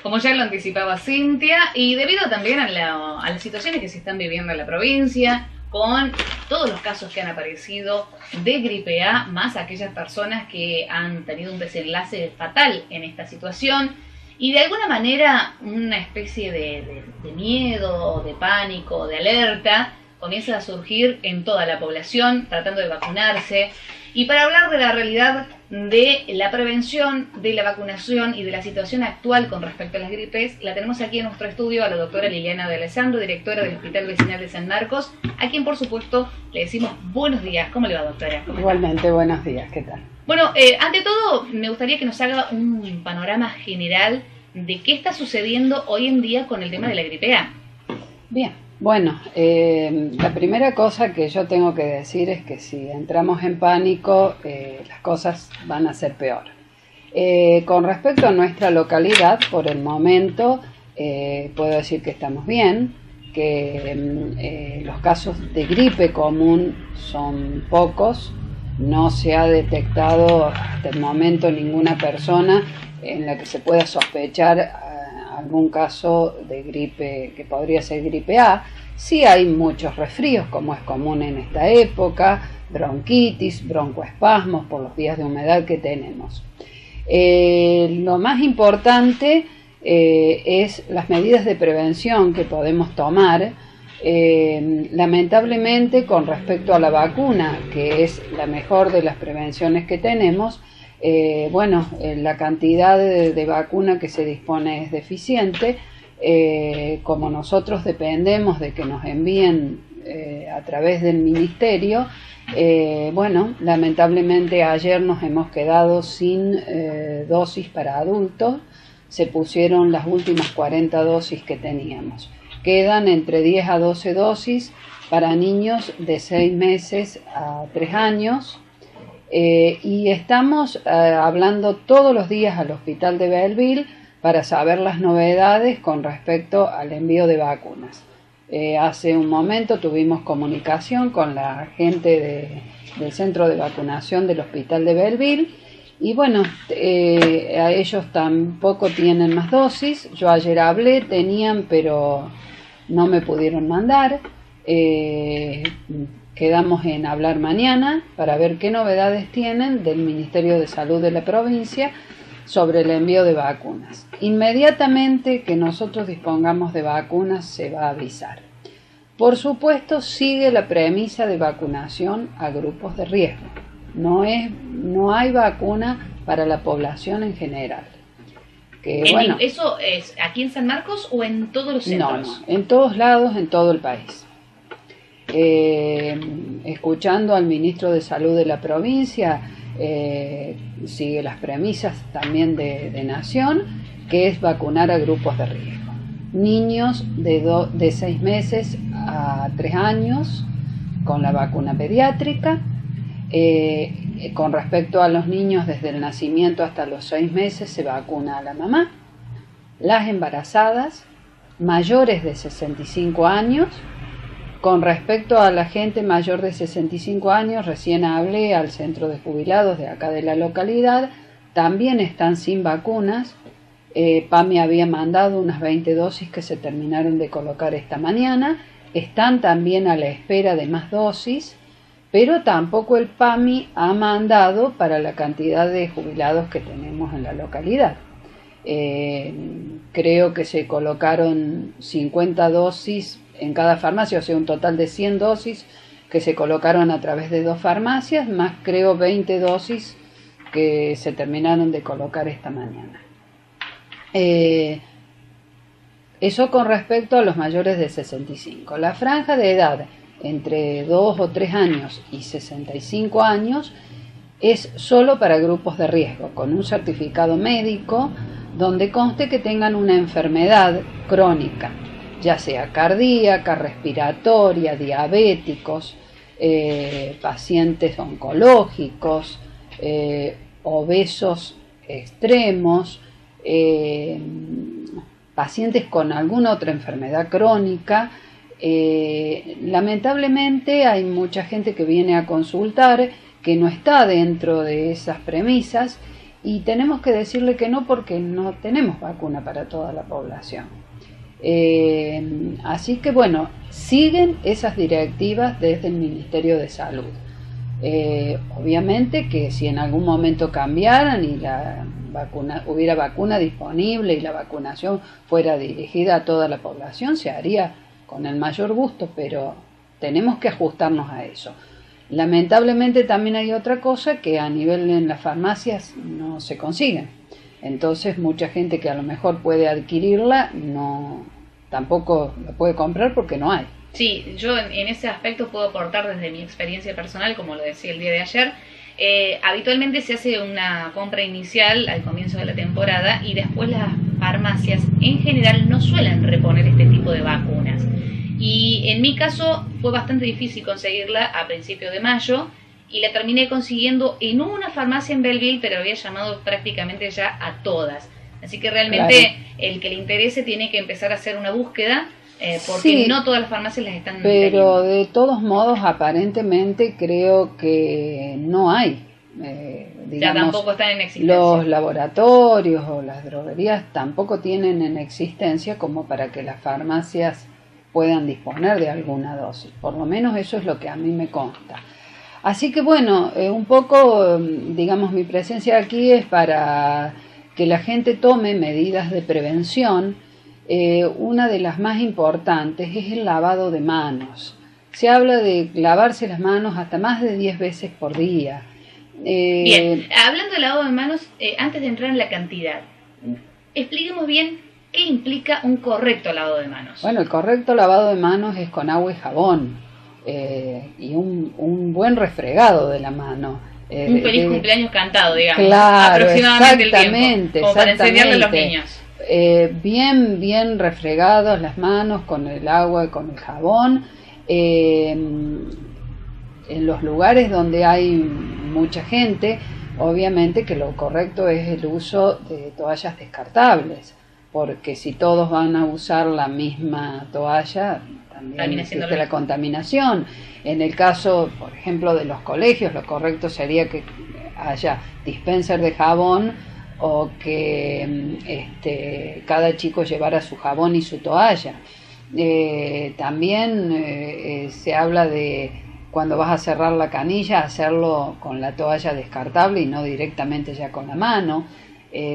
como ya lo anticipaba Cintia, y debido también a las situaciones que se están viviendo en la provincia, con todos los casos que han aparecido de gripe A, más aquellas personas que han tenido un desenlace fatal en esta situación, y de alguna manera una especie de miedo, de pánico, de alerta, comienza a surgir en toda la población, tratando de vacunarse. Y para hablar de la realidad de la prevención, de la vacunación y de la situación actual con respecto a las gripes, la tenemos aquí en nuestro estudio a la doctora Liliana de Alessandro, directora del Hospital Vecinal de San Marcos, a quien por supuesto le decimos buenos días. ¿Cómo le va, doctora? Igualmente, buenos días, ¿qué tal? Bueno, ante todo me gustaría que nos haga un panorama general de qué está sucediendo hoy en día con el tema de la gripe A. Bien. Bueno, la primera cosa que yo tengo que decir es que si entramos en pánico, las cosas van a ser peor. Con respecto a nuestra localidad, por el momento, puedo decir que estamos bien, que los casos de gripe común son pocos, no se ha detectado hasta el momento ninguna persona en la que se pueda sospechar algún caso de gripe que podría ser gripe A. Sí hay muchos resfríos, como es común en esta época, bronquitis, broncoespasmos por los días de humedad que tenemos. Lo más importante es las medidas de prevención que podemos tomar. Lamentablemente, con respecto a la vacuna, que es la mejor de las prevenciones que tenemos, la cantidad de vacuna que se dispone es deficiente. Como nosotros dependemos de que nos envíen a través del ministerio, lamentablemente ayer nos hemos quedado sin dosis para adultos. Se pusieron las últimas 40 dosis que teníamos. Quedan entre 10 a 12 dosis para niños de 6 meses a 3 años. Y estamos hablando todos los días al hospital de Belleville para saber las novedades con respecto al envío de vacunas. Hace un momento tuvimos comunicación con la gente del centro de vacunación del hospital de Belleville y a ellos tampoco tienen más dosis. Yo ayer hablé, tenían, pero no me pudieron mandar. Quedamos en hablar mañana para ver qué novedades tienen del Ministerio de Salud de la provincia sobre el envío de vacunas. Inmediatamente que nosotros dispongamos de vacunas se va a avisar. Por supuesto, sigue la premisa de vacunación a grupos de riesgo. No hay vacuna para la población en general. ¿Eso es aquí en San Marcos o en todos los centros? No, en todos lados, en todo el país. Escuchando al ministro de Salud de la provincia, sigue las premisas también de Nación, que es vacunar a grupos de riesgo. Niños de 6 meses a 3 años con la vacuna pediátrica. Con respecto a los niños desde el nacimiento hasta los 6 meses se vacuna a la mamá, las embarazadas, mayores de 65 años. Con respecto a la gente mayor de 65 años, recién hablé al centro de jubilados de acá de la localidad, también están sin vacunas. PAMI había mandado unas 20 dosis que se terminaron de colocar esta mañana, están también a la espera de más dosis, pero tampoco el PAMI ha mandado para la cantidad de jubilados que tenemos en la localidad. Creo que se colocaron 50 dosis en cada farmacia, o sea, un total de 100 dosis que se colocaron a través de 2 farmacias, más creo 20 dosis que se terminaron de colocar esta mañana. Eso con respecto a los mayores de 65. La franja de edad entre 2 o 3 años y 65 años es solo para grupos de riesgo, con un certificado médico donde conste que tengan una enfermedad crónica, ya sea cardíaca, respiratoria, diabéticos, pacientes oncológicos, obesos extremos, pacientes con alguna otra enfermedad crónica. Lamentablemente hay mucha gente que viene a consultar que no está dentro de esas premisas y tenemos que decirle que no porque no tenemos vacuna para toda la población. Así que bueno, siguen esas directivas desde el Ministerio de Salud. Obviamente que si en algún momento cambiaran y hubiera vacuna disponible y la vacunación fuera dirigida a toda la población, se haría con el mayor gusto, pero tenemos que ajustarnos a eso. Lamentablemente también hay otra cosa que a nivel en las farmacias no se consiguen. Entonces mucha gente que a lo mejor puede adquirirla tampoco la puede comprar porque no hay. Sí, yo en ese aspecto puedo aportar desde mi experiencia personal, como lo decía el día de ayer. Habitualmente se hace una compra inicial al comienzo de la temporada y después las farmacias en general no suelen reponer este tipo de vacunas. Y en mi caso fue bastante difícil conseguirla a principios de mayo y la terminé consiguiendo en una farmacia en Belleville, pero había llamado prácticamente ya a todas. Así que realmente claro, el que le interese tiene que empezar a hacer una búsqueda porque sí, no todas las farmacias las están pero teniendo. De todos modos aparentemente creo que no hay. Digamos, ya tampoco están en existencia. Los laboratorios o las droguerías tampoco tienen en existencia como para que las farmacias puedan disponer de alguna dosis. Por lo menos eso es lo que a mí me consta. Así que bueno, un poco, digamos, mi presencia aquí es para que la gente tome medidas de prevención. Una de las más importantes es el lavado de manos. Se habla de lavarse las manos hasta más de 10 veces por día. Bien, hablando de lavado de manos, antes de entrar en la cantidad, expliquemos bien qué implica un correcto lavado de manos. Bueno, el correcto lavado de manos es con agua y jabón y un buen refregado de la mano. Un feliz cumpleaños cantado, digamos. Claro, aproximadamente exactamente, el tiempo, como para enseñarle a los niños. Bien refregados las manos con el agua y con el jabón. En los lugares donde hay mucha gente, obviamente que lo correcto es el uso de toallas descartables, porque si todos van a usar la misma toalla, también existe la contaminación. En el caso, por ejemplo, de los colegios, lo correcto sería que haya dispenser de jabón o que cada chico llevara su jabón y su toalla. También se habla de cuando vas a cerrar la canilla, hacerlo con la toalla descartable y no directamente ya con la mano.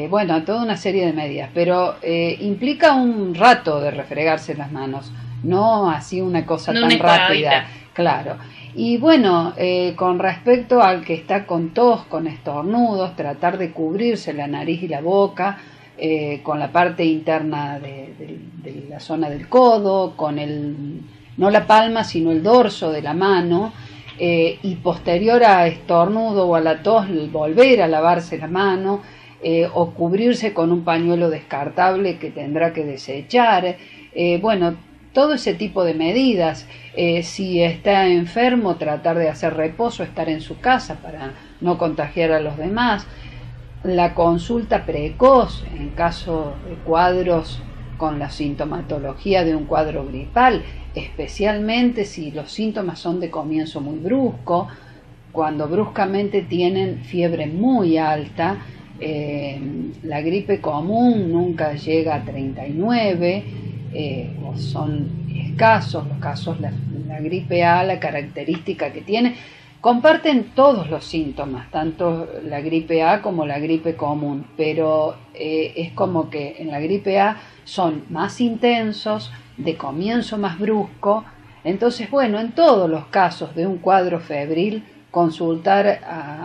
Bueno, toda una serie de medidas, pero implica un rato de refregarse las manos, no así una cosa tan rápida. Claro. Y bueno, con respecto al que está con tos, con estornudos, tratar de cubrirse la nariz y la boca con la parte interna de la zona del codo, con no la palma, sino el dorso de la mano, y posterior a estornudo o a la tos, volver a lavarse la mano, o cubrirse con un pañuelo descartable que tendrá que desechar. Bueno, todo ese tipo de medidas. Si está enfermo, tratar de hacer reposo, estar en su casa para no contagiar a los demás. La consulta precoz en caso de cuadros con la sintomatología de un cuadro gripal, especialmente si los síntomas son de comienzo muy brusco, cuando bruscamente tienen fiebre muy alta. La gripe común nunca llega a 39, o son escasos los casos. La gripe A, la característica que tiene, comparten todos los síntomas, tanto la gripe A como la gripe común, pero es como que en la gripe A son más intensos, de comienzo más brusco. Entonces, bueno, en todos los casos de un cuadro febril, consultar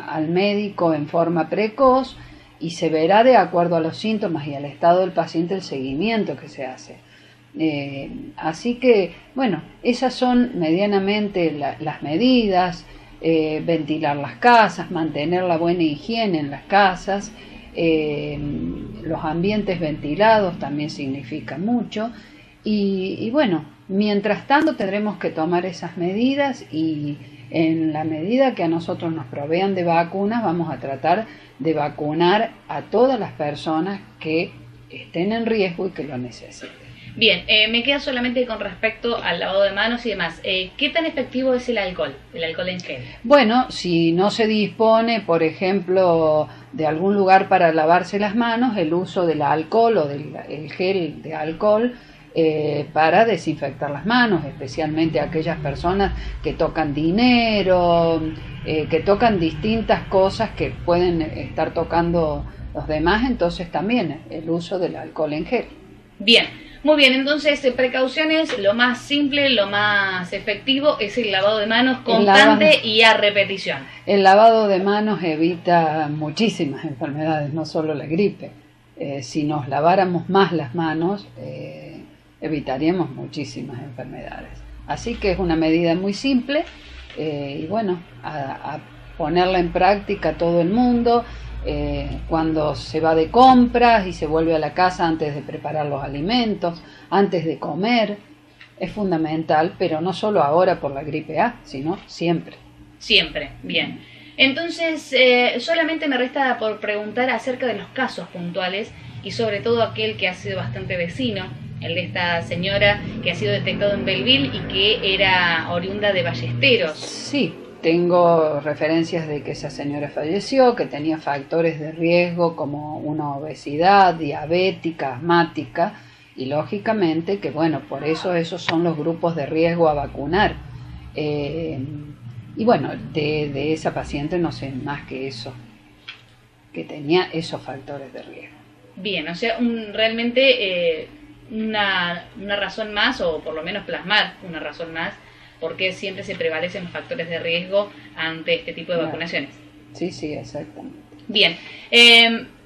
al médico en forma precoz y se verá de acuerdo a los síntomas y al estado del paciente el seguimiento que se hace. Así que, bueno, esas son medianamente las medidas. Ventilar las casas, mantener la buena higiene en las casas, los ambientes ventilados también significa mucho. Y bueno, mientras tanto tendremos que tomar esas medidas y en la medida que a nosotros nos provean de vacunas, vamos a tratar de vacunar a todas las personas que estén en riesgo y que lo necesiten. Bien, me queda solamente con respecto al lavado de manos y demás. ¿Qué tan efectivo es el alcohol en gel? Bueno, si no se dispone, por ejemplo, de algún lugar para lavarse las manos, el uso del alcohol o del el gel de alcohol para desinfectar las manos, especialmente aquellas personas que tocan dinero, que tocan distintas cosas que pueden estar tocando los demás, entonces también el uso del alcohol en gel. Bien, muy bien, entonces precauciones, lo más simple, lo más efectivo es el lavado de manos constante y a repetición. El lavado de manos evita muchísimas enfermedades, no solo la gripe. Si nos laváramos más las manos, evitaríamos muchísimas enfermedades. Así que es una medida muy simple y bueno, a ponerla en práctica todo el mundo. Cuando se va de compras y se vuelve a la casa antes de preparar los alimentos, antes de comer, es fundamental, pero no solo ahora por la gripe A, sino siempre. Siempre, bien. Entonces, solamente me resta por preguntar acerca de los casos puntuales y sobre todo aquel que ha sido bastante vecino, el de esta señora que ha sido detectado en Belleville y que era oriunda de Ballesteros. Sí. Tengo referencias de que esa señora falleció, que tenía factores de riesgo como una obesidad, diabética, asmática, y lógicamente que bueno, por eso esos son los grupos de riesgo a vacunar. Y bueno, de esa paciente no sé más que eso, que tenía esos factores de riesgo. Bien, o sea, realmente una razón más, o por lo menos plasmar una razón más, porque siempre se prevalecen los factores de riesgo ante este tipo de vacunaciones. Sí, sí, exactamente. Bien,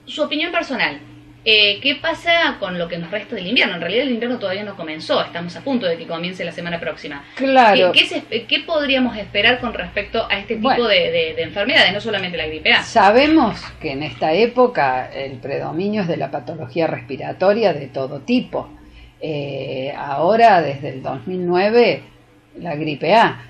su opinión personal, ¿qué pasa con lo que nos resta del invierno? En realidad el invierno todavía no comenzó, estamos a punto de que comience la semana próxima. Claro. ¿Qué podríamos esperar con respecto a este tipo de enfermedades, no solamente la gripe A? Sabemos que en esta época el predominio es de la patología respiratoria de todo tipo. Ahora, desde el 2009... la gripe A,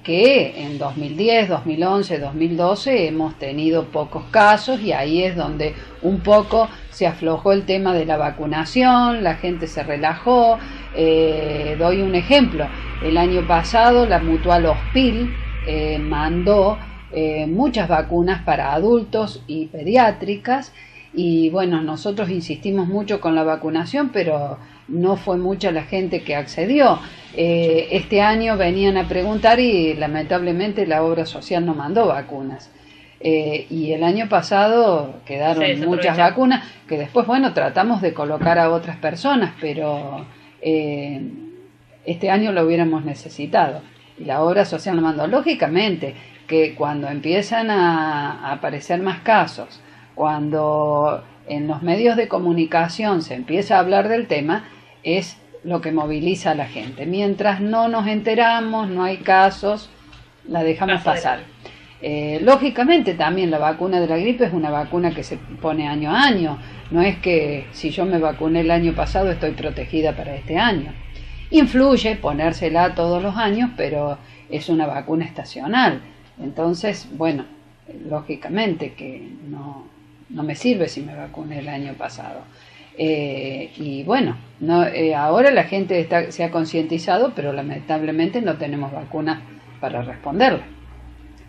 que en 2010, 2011, 2012 hemos tenido pocos casos y ahí es donde un poco se aflojó el tema de la vacunación, la gente se relajó. Doy un ejemplo, el año pasado la Mutual Hospil mandó muchas vacunas para adultos y pediátricas y bueno, nosotros insistimos mucho con la vacunación, pero no fue mucha la gente que accedió. Este año venían a preguntar y lamentablemente la obra social no mandó vacunas. Y el año pasado quedaron muchas vacunas que después, bueno, tratamos de colocar a otras personas, pero este año lo hubiéramos necesitado. Y la obra social no mandó. Lógicamente que cuando empiezan a aparecer más casos, cuando en los medios de comunicación se empieza a hablar del tema, es lo que moviliza a la gente. Mientras no nos enteramos, no hay casos, la dejamos pasar. Lógicamente también la vacuna de la gripe es una vacuna que se pone año a año. No es que si yo me vacuné el año pasado estoy protegida para este año. Influye ponérsela todos los años, pero es una vacuna estacional. Entonces, bueno, lógicamente que no me sirve si me vacuné el año pasado. Y bueno, ahora la gente se ha concientizado, pero lamentablemente no tenemos vacunas para responderle.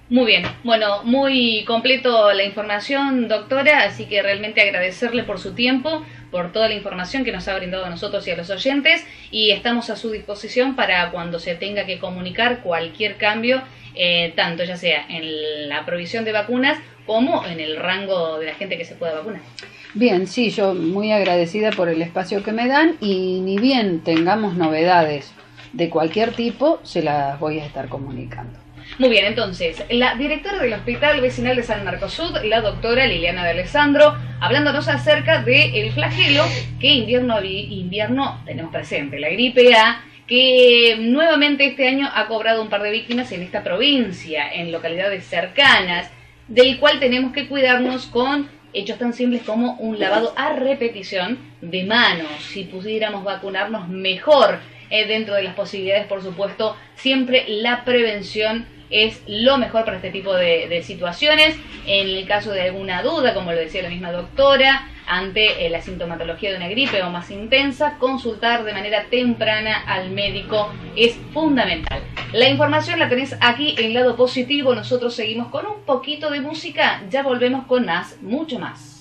Muy bien, bueno, muy completo la información, doctora, así que realmente agradecerle por su tiempo, por toda la información que nos ha brindado a nosotros y a los oyentes, y estamos a su disposición para cuando se tenga que comunicar cualquier cambio, tanto ya sea en la provisión de vacunas como en el rango de la gente que se pueda vacunar. Bien, sí, yo muy agradecida por el espacio que me dan y ni bien tengamos novedades de cualquier tipo, se las voy a estar comunicando. Muy bien, entonces, la directora del Hospital Vecinal de San Marcos Sud, la doctora Liliana de Alessandro, hablándonos acerca del flagelo que invierno tenemos presente, la gripe A, que nuevamente este año ha cobrado un par de víctimas en esta provincia, en localidades cercanas, del cual tenemos que cuidarnos con hechos tan simples como un lavado a repetición de manos. Si pudiéramos vacunarnos mejor, dentro de las posibilidades, por supuesto, siempre la prevención es lo mejor para este tipo de situaciones. En el caso de alguna duda, como lo decía la misma doctora, ante la sintomatología de una gripe o más intensa, consultar de manera temprana al médico es fundamental. La información la tenés aquí en Lado Positivo. Nosotros seguimos con un poquito de música, ya volvemos con más, mucho más.